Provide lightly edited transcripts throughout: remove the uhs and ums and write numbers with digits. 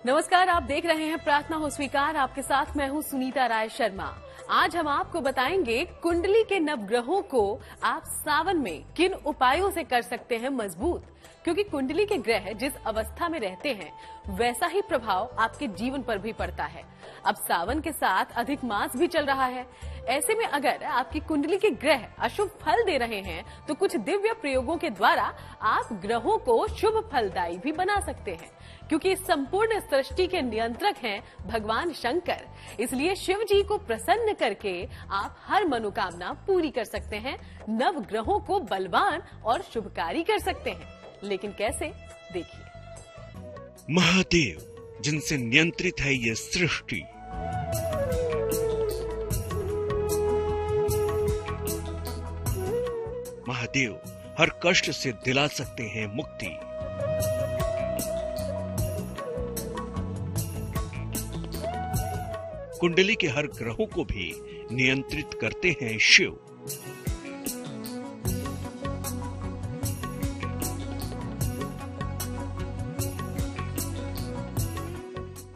नमस्कार, आप देख रहे हैं प्रार्थना हो स्वीकार। आपके साथ मैं हूं सुनीता राय शर्मा। आज हम आपको बताएंगे कुंडली के नवग्रहों को आप सावन में किन उपायों से कर सकते हैं मजबूत, क्योंकि कुंडली के ग्रह जिस अवस्था में रहते हैं वैसा ही प्रभाव आपके जीवन पर भी पड़ता है। अब सावन के साथ अधिक मास भी चल रहा है। ऐसे में अगर आपकी कुंडली के ग्रह अशुभ फल दे रहे हैं तो कुछ दिव्य प्रयोगों के द्वारा आप ग्रहों को शुभ फलदायी भी बना सकते हैं, क्योंकि इस संपूर्ण सृष्टि के नियंत्रक हैं भगवान शंकर। इसलिए शिव जी को प्रसन्न करके आप हर मनोकामना पूरी कर सकते हैं, नव ग्रहों को बलवान और शुभकारी कर सकते हैं। लेकिन कैसे, देखिए। महादेव जिनसे नियंत्रित है ये सृष्टि, महादेव हर कष्ट से दिला सकते हैं मुक्ति। कुंडली के हर ग्रहों को भी नियंत्रित करते हैं शिव।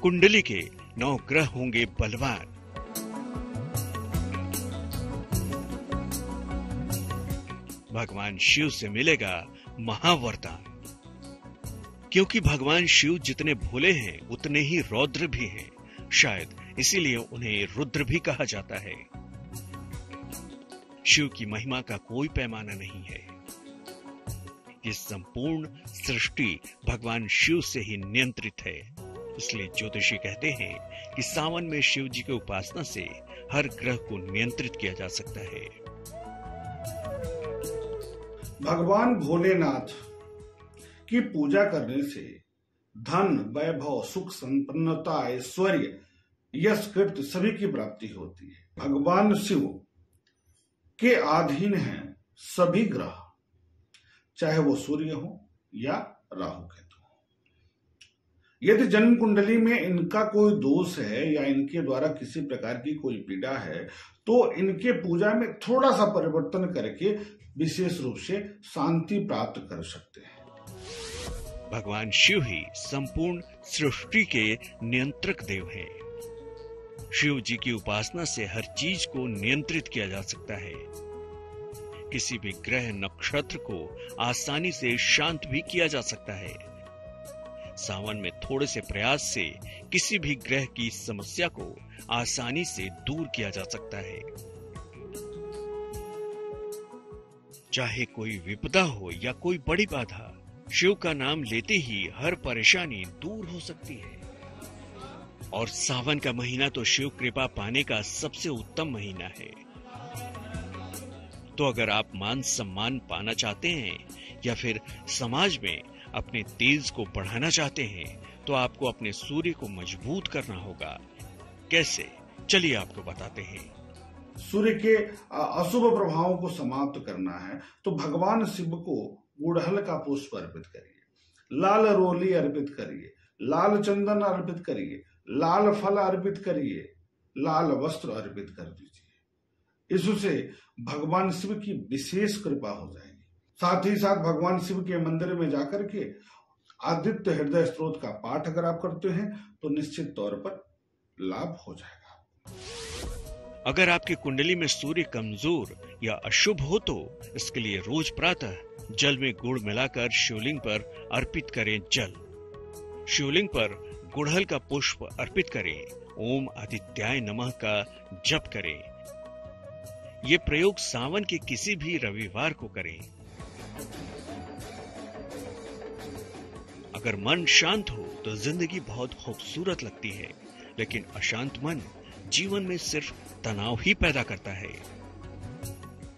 कुंडली के 9 ग्रह होंगे बलवान। भगवान शिव से मिलेगा महावरदान, क्योंकि भगवान शिव जितने भोले हैं उतने ही रौद्र भी हैं। शायद इसीलिए उन्हें रुद्र भी कहा जाता है। शिव की महिमा का कोई पैमाना नहीं है। ये संपूर्ण सृष्टि भगवान शिव से ही नियंत्रित है। इसलिए ज्योतिषी कहते हैं कि सावन में शिव जी की उपासना से हर ग्रह को नियंत्रित किया जा सकता है। भगवान भोलेनाथ की पूजा करने से धन, वैभव, सुख, संपन्नता, ऐश्वर्य, यश, कीर्ति सभी की प्राप्ति होती है। भगवान शिव के अधीन हैं सभी ग्रह, चाहे वो सूर्य हो या राहु केतु। यदि जन्म कुंडली में इनका कोई दोष है या इनके द्वारा किसी प्रकार की कोई पीड़ा है तो इनके पूजा में थोड़ा सा परिवर्तन करके विशेष रूप से शांति प्राप्त कर सकते हैं। भगवान शिव ही संपूर्ण सृष्टि के नियंत्रक देव हैं। शिव जी की उपासना से हर चीज को नियंत्रित किया जा सकता है। किसी भी ग्रह नक्षत्र को आसानी से शांत भी किया जा सकता है। सावन में थोड़े से प्रयास से किसी भी ग्रह की समस्या को आसानी से दूर किया जा सकता है। चाहे कोई विपदा हो या कोई बड़ी बाधा, शिव का नाम लेते ही हर परेशानी दूर हो सकती है। और सावन का महीना तो शिव कृपा पाने का सबसे उत्तम महीना है। तो अगर आप मान सम्मान पाना चाहते हैं या फिर समाज में अपने तेज को बढ़ाना चाहते हैं तो आपको अपने सूर्य को मजबूत करना होगा। कैसे, चलिए आपको बताते हैं। सूर्य के अशुभ प्रभावों को समाप्त करना है तो भगवान शिव को गुड़हल का पुष्प अर्पित करिए, लाल रोली अर्पित करिए, लाल चंदन अर्पित करिए, लाल फल अर्पित करिए, लाल वस्त्र अर्पित कर दीजिए। इससे भगवान शिव की विशेष कृपा हो जाएगी। साथ ही साथ भगवान शिव के मंदिर में जाकर के आदित्य हृदय स्तोत्र का पाठ अगर आप करते हैं तो निश्चित तौर पर लाभ हो जाएगा। अगर आपकी कुंडली में सूर्य कमजोर या अशुभ हो तो इसके लिए रोज प्रातः जल में गुड़ मिलाकर शिवलिंग पर अर्पित करें जल। शिवलिंग पर गुड़हल का पुष्प अर्पित करें। ओम आदित्याय नमः का जप करें। ये प्रयोग सावन के किसी भी रविवार को करें। अगर मन शांत हो तो जिंदगी बहुत खूबसूरत लगती है, लेकिन अशांत मन जीवन में सिर्फ तनाव ही पैदा करता है।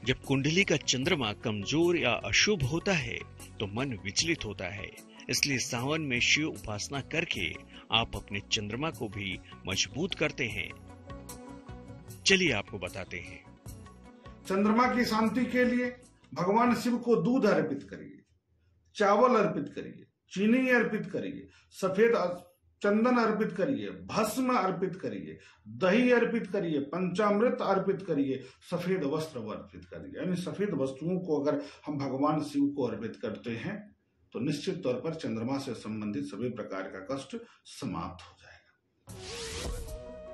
जब कुंडली का चंद्रमा कमजोर या अशुभ होता है तो मन विचलित होता है। इसलिए सावन में शिव उपासना करके आप अपने चंद्रमा को भी मजबूत करते हैं। चलिए आपको बताते हैं। चंद्रमा की शांति के लिए भगवान शिव को दूध अर्पित करिए, चावल अर्पित करिए, चीनी अर्पित करिए, सफेद चंदन अर्पित करिए, भस्म अर्पित करिए, दही अर्पित करिए, पंचामृत अर्पित करिए, सफेद वस्त्र अर्पित करिए। यानी सफेद वस्तुओं को अगर हम भगवान शिव को अर्पित करते हैं तो निश्चित तौर पर चंद्रमा से संबंधित सभी प्रकार का कष्ट समाप्त हो जाएगा।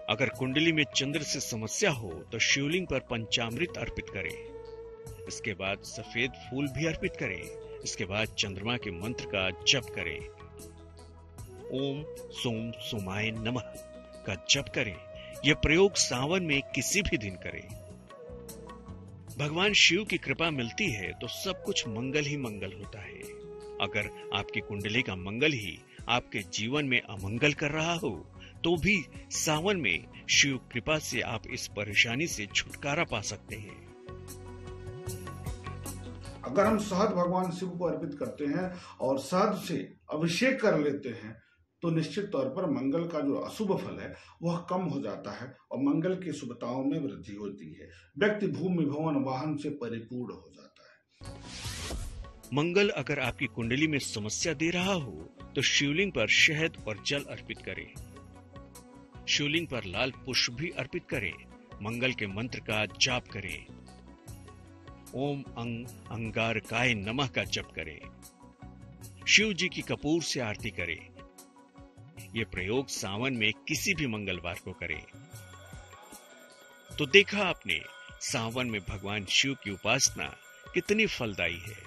अगर कुंडली में चंद्र से समस्या हो तो शिवलिंग पर पंचामृत अर्पित करें। इसके बाद सफेद फूल भी अर्पित करें। इसके बाद चंद्रमा के मंत्र का जप करें। ओम सोम सोमाय नमः का जप करें। यह प्रयोग सावन में किसी भी दिन करें। भगवान शिव की कृपा मिलती है तो सब कुछ मंगल ही मंगल होता है। अगर आपकी कुंडली का मंगल ही आपके जीवन में अमंगल कर रहा हो तो भी सावन में शिव कृपा से आप इस परेशानी से छुटकारा पा सकते हैं। अगर हम शहद भगवान शिव को अर्पित करते हैं और शहद से अभिषेक कर लेते हैं तो निश्चित तौर पर मंगल का जो अशुभ फल है वह कम हो जाता है और मंगल की शुभताओं में वृद्धि होती है। व्यक्ति भूमि भवन वाहन से परिपूर्ण हो जाता है। मंगल अगर आपकी कुंडली में समस्या दे रहा हो तो शिवलिंग पर शहद और जल अर्पित करें। शिवलिंग पर लाल पुष्प भी अर्पित करें। मंगल के मंत्र का जाप करें। ओम अंगारकाय नमः का जप करें। शिव जी की कपूर से आरती करें। यह प्रयोग सावन में किसी भी मंगलवार को करें। तो देखा आपने सावन में भगवान शिव की उपासना कितनी फलदायी है।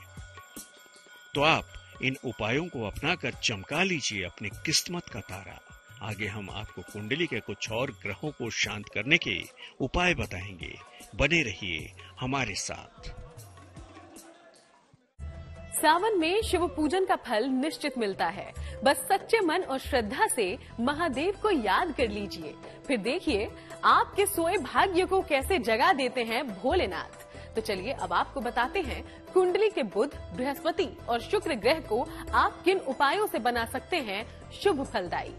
तो आप इन उपायों को अपनाकर चमका लीजिए अपनी किस्मत का तारा। आगे हम आपको कुंडली के कुछ और ग्रहों को शांत करने के उपाय बताएंगे। बने रहिए हमारे साथ। सावन में शिव पूजन का फल निश्चित मिलता है। बस सच्चे मन और श्रद्धा से महादेव को याद कर लीजिए। फिर देखिए आपके सोए भाग्य को कैसे जगा देते हैं भोलेनाथ। तो चलिए अब आपको बताते हैं कुंडली के बुध, बृहस्पति और शुक्र ग्रह को आप किन उपायों से बना सकते हैं शुभ फलदायी।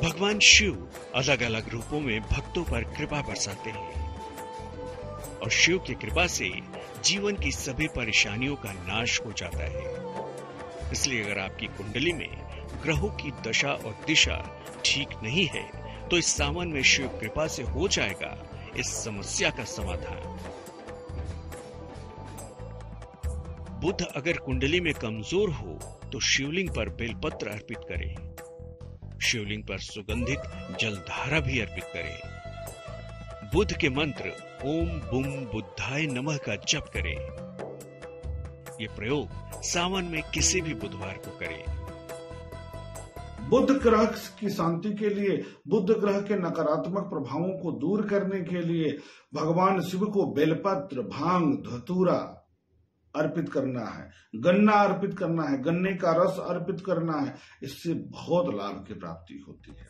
भगवान शिव अलग अलग रूपों में भक्तों पर कृपा बरसाते हैं और शिव की कृपा से जीवन की सभी परेशानियों का नाश हो जाता है। इसलिए अगर आपकी कुंडली में ग्रहों की दशा और दिशा ठीक नहीं है तो इस सावन में शिव कृपा से हो जाएगा इस समस्या का समाधान। बुध अगर कुंडली में कमजोर हो तो शिवलिंग पर बेलपत्र अर्पित करें। शिवलिंग पर सुगंधित जलधारा भी अर्पित करें। बुध के मंत्र ओम बुम बुद्धाय नमः का जप करें। ये प्रयोग सावन में किसी भी बुधवार को करें। बुध ग्रह की शांति के लिए, बुध ग्रह के नकारात्मक प्रभावों को दूर करने के लिए भगवान शिव को बेलपत्र, भांग, धतूरा अर्पित करना है, गन्ना अर्पित करना है, गन्ने का रस अर्पित करना है। इससे बहुत लाभ की प्राप्ति होती है।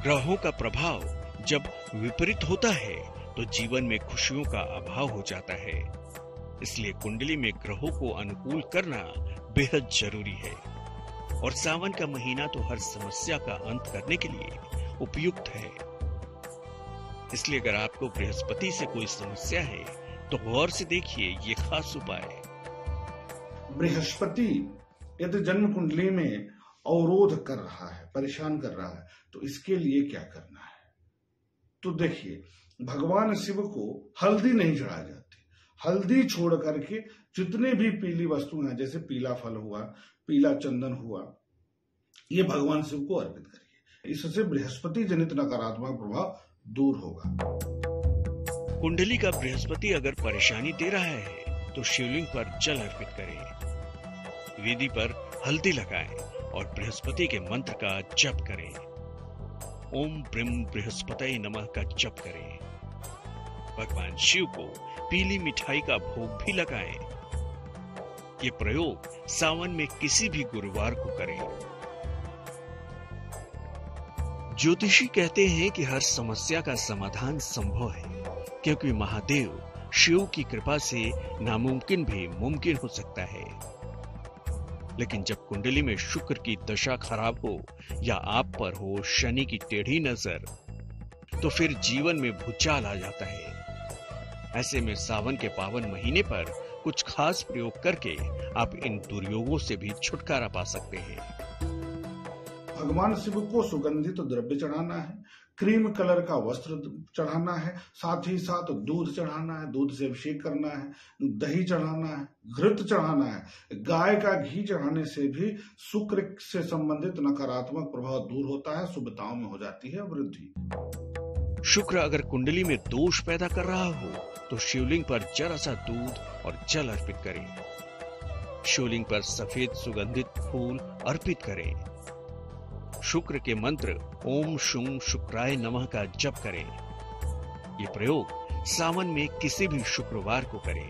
ग्रहों का प्रभाव जब विपरीत होता है तो जीवन में खुशियों का अभाव हो जाता है। इसलिए कुंडली में ग्रहों को अनुकूल करना बेहद जरूरी है। और सावन का महीना तो हर समस्या का अंत करने के लिए उपयुक्त है। इसलिए अगर आपको बृहस्पति से कोई समस्या है तो गौर से देखिए ये खास उपाय। बृहस्पति यदि जन्म कुंडली में अवरोध कर रहा है, परेशान कर रहा है, तो इसके लिए क्या करना है? तो देखिए, भगवान शिव को हल्दी नहीं चढ़ाई जाती। हल्दी छोड़ करके जितने भी पीली वस्तु हैं, जैसे पीला फल हुआ, पीला चंदन हुआ, ये भगवान शिव को अर्पित करिए। इससे बृहस्पति जनित नकारात्मक प्रभाव दूर होगा। कुंडली का बृहस्पति अगर परेशानी दे रहा है तो शिवलिंग पर जल अर्पित करें। वेदी पर हल्दी लगाएं और बृहस्पति के मंत्र का जप करें। ओम ब्रह्म बृहस्पति नमः का जप करें। भगवान शिव को पीली मिठाई का भोग भी लगाएं। ये प्रयोग सावन में किसी भी गुरुवार को करें। ज्योतिषी कहते हैं कि हर समस्या का समाधान संभव है, क्योंकि महादेव शिव की कृपा से नामुमकिन भी मुमकिन हो सकता है। लेकिन जब कुंडली में शुक्र की दशा खराब हो या आप पर हो शनि की टेढ़ी नजर, तो फिर जीवन में भूचाल आ जाता है। ऐसे में सावन के पावन महीने पर कुछ खास प्रयोग करके आप इन दुर्योगों से भी छुटकारा पा सकते हैं। भगवान शिव को सुगंधित द्रव्य चढ़ाना है, क्रीम कलर का वस्त्र चढ़ाना है, साथ ही साथ दूध चढ़ाना है, दूध से अभिषेक करना है, दही चढ़ाना है, घृत चढ़ाना है। गाय का घी चढ़ाने से भी शुक्र से संबंधित नकारात्मक प्रभाव दूर होता है, शुभताओं में हो जाती है वृद्धि। शुक्र अगर कुंडली में दोष पैदा कर रहा हो तो शिवलिंग पर जरा सा दूध और जल अर्पित करें। शिवलिंग पर सफेद सुगंधित फूल अर्पित करें। शुक्र के मंत्र ओम शुं शुक्राय नमः का जप करें। ये प्रयोग सावन में किसी भी शुक्रवार को करें।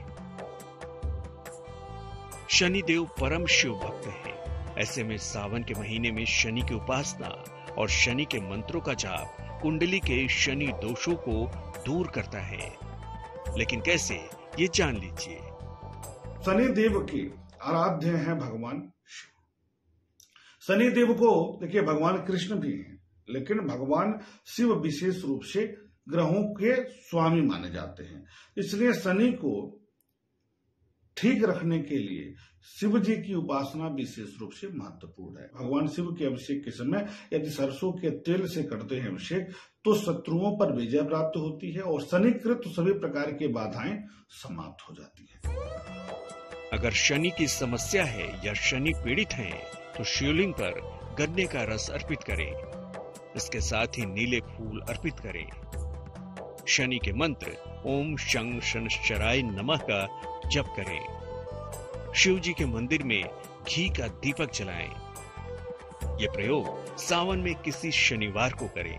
शनिदेव परम शिव भक्त हैं। ऐसे में सावन के महीने में शनि की उपासना और शनि के मंत्रों का जाप कुंडली के शनि दोषों को दूर करता है। लेकिन कैसे, ये जान लीजिए। शनिदेव के आराध्य हैं भगवान शिव। शनिदेव को देखिए भगवान कृष्ण भी हैं, लेकिन भगवान शिव विशेष रूप से ग्रहों के स्वामी माने जाते हैं। इसलिए शनि को ठीक रखने के लिए शिव जी की उपासना विशेष रूप से महत्वपूर्ण है। भगवान शिव के अभिषेक के समय यदि सरसों के तेल से करते हैं अभिषेक तो शत्रुओं पर विजय प्राप्त होती है और शनिकृत सभी प्रकार की बाधाएं समाप्त हो जाती है। अगर शनि की समस्या है या शनि पीड़ित हैं, तो शिवलिंग पर गन्ने का रस अर्पित करें। इसके साथ ही नीले फूल अर्पित करें। शनि के मंत्र ओम शं शनश्चराय नमः का जप करें। शिव जी के मंदिर में घी का दीपक जलाएं। यह प्रयोग सावन में किसी शनिवार को करें।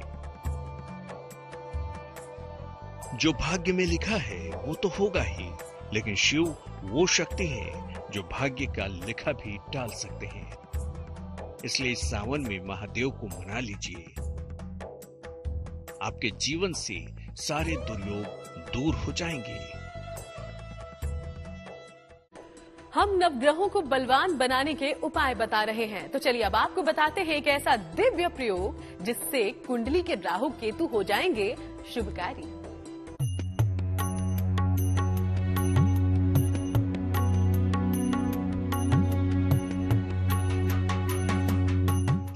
जो भाग्य में लिखा है वो तो होगा ही, लेकिन शिव वो शक्ति है जो भाग्य का लिखा भी टाल सकते हैं। इसलिए इस सावन में महादेव को मना लीजिए। आपके जीवन से सारे दुर्योग दूर हो जाएंगे। हम नवग्रहों को बलवान बनाने के उपाय बता रहे हैं, तो चलिए अब आपको बताते हैं एक ऐसा दिव्य प्रयोग जिससे कुंडली के राहु केतु हो जाएंगे शुभकारी।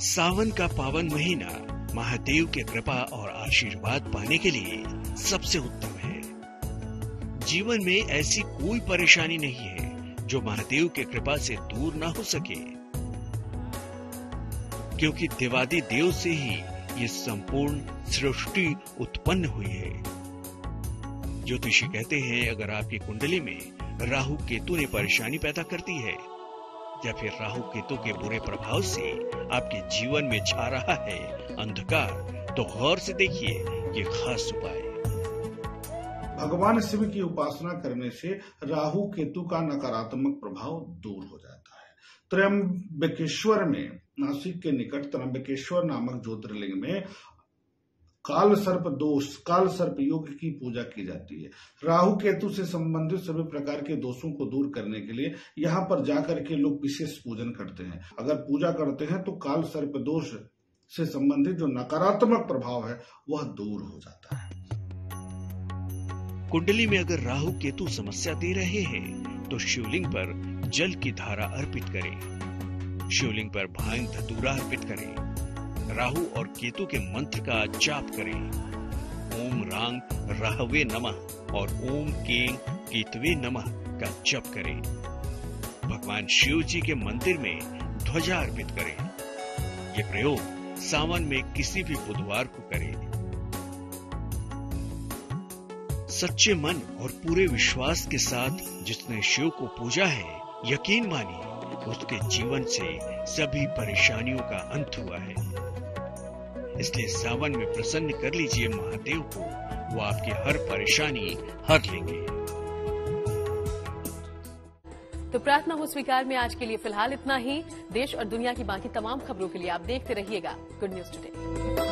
सावन का पावन महीना महादेव के कृपा और आशीर्वाद पाने के लिए सबसे उत्तम है। जीवन में ऐसी कोई परेशानी नहीं है जो महादेव के कृपा से दूर ना हो सके, क्योंकि देवादि देव से ही ये संपूर्ण सृष्टि उत्पन्न हुई है। ज्योतिषी कहते हैं अगर आपकी कुंडली में राहु केतु ने परेशानी पैदा कर दी है या फिर राहु केतु के बुरे प्रभाव से आपके जीवन में छा रहा है अंधकार, तो गौर से देखिए ये खास उपाय। भगवान शिव की उपासना करने से राहु केतु का नकारात्मक प्रभाव दूर हो जाता है। त्र्यंबकेश्वर में, नासिक के निकट त्र्यंबकेश्वर नामक ज्योतिर्लिंग में काल सर्प दोष, काल सर्प योग की पूजा की जाती है। राहु केतु से संबंधित सभी प्रकार के दोषों को दूर करने के लिए यहाँ पर जाकर के लोग विशेष पूजन करते हैं। अगर पूजा करते हैं तो काल सर्प दोष से संबंधित जो नकारात्मक प्रभाव है वह दूर हो जाता है। कुंडली में अगर राहु केतु समस्या दे रहे हैं तो शिवलिंग पर जल की धारा अर्पित करें। शिवलिंग पर भांग धतूरा अर्पित करें। राहु और केतु के मंत्र का जाप करें। ओम रांग राहवे नमः और ओम केंग केतवे नमः का जप करें। भगवान शिव जी के मंदिर में ध्वजा अर्पित करें। यह प्रयोग सावन में किसी भी बुधवार को करें। सच्चे मन और पूरे विश्वास के साथ जिसने शिव को पूजा है, यकीन मानिए उसके जीवन से सभी परेशानियों का अंत हुआ है। इसलिए सावन में प्रसन्न कर लीजिए महादेव को, वो आपकी हर परेशानी हर लेंगे। तो प्रार्थना हो स्वीकार में आज के लिए फिलहाल इतना ही। देश और दुनिया की बाकी तमाम खबरों के लिए आप देखते रहिएगा गुड न्यूज टुडे।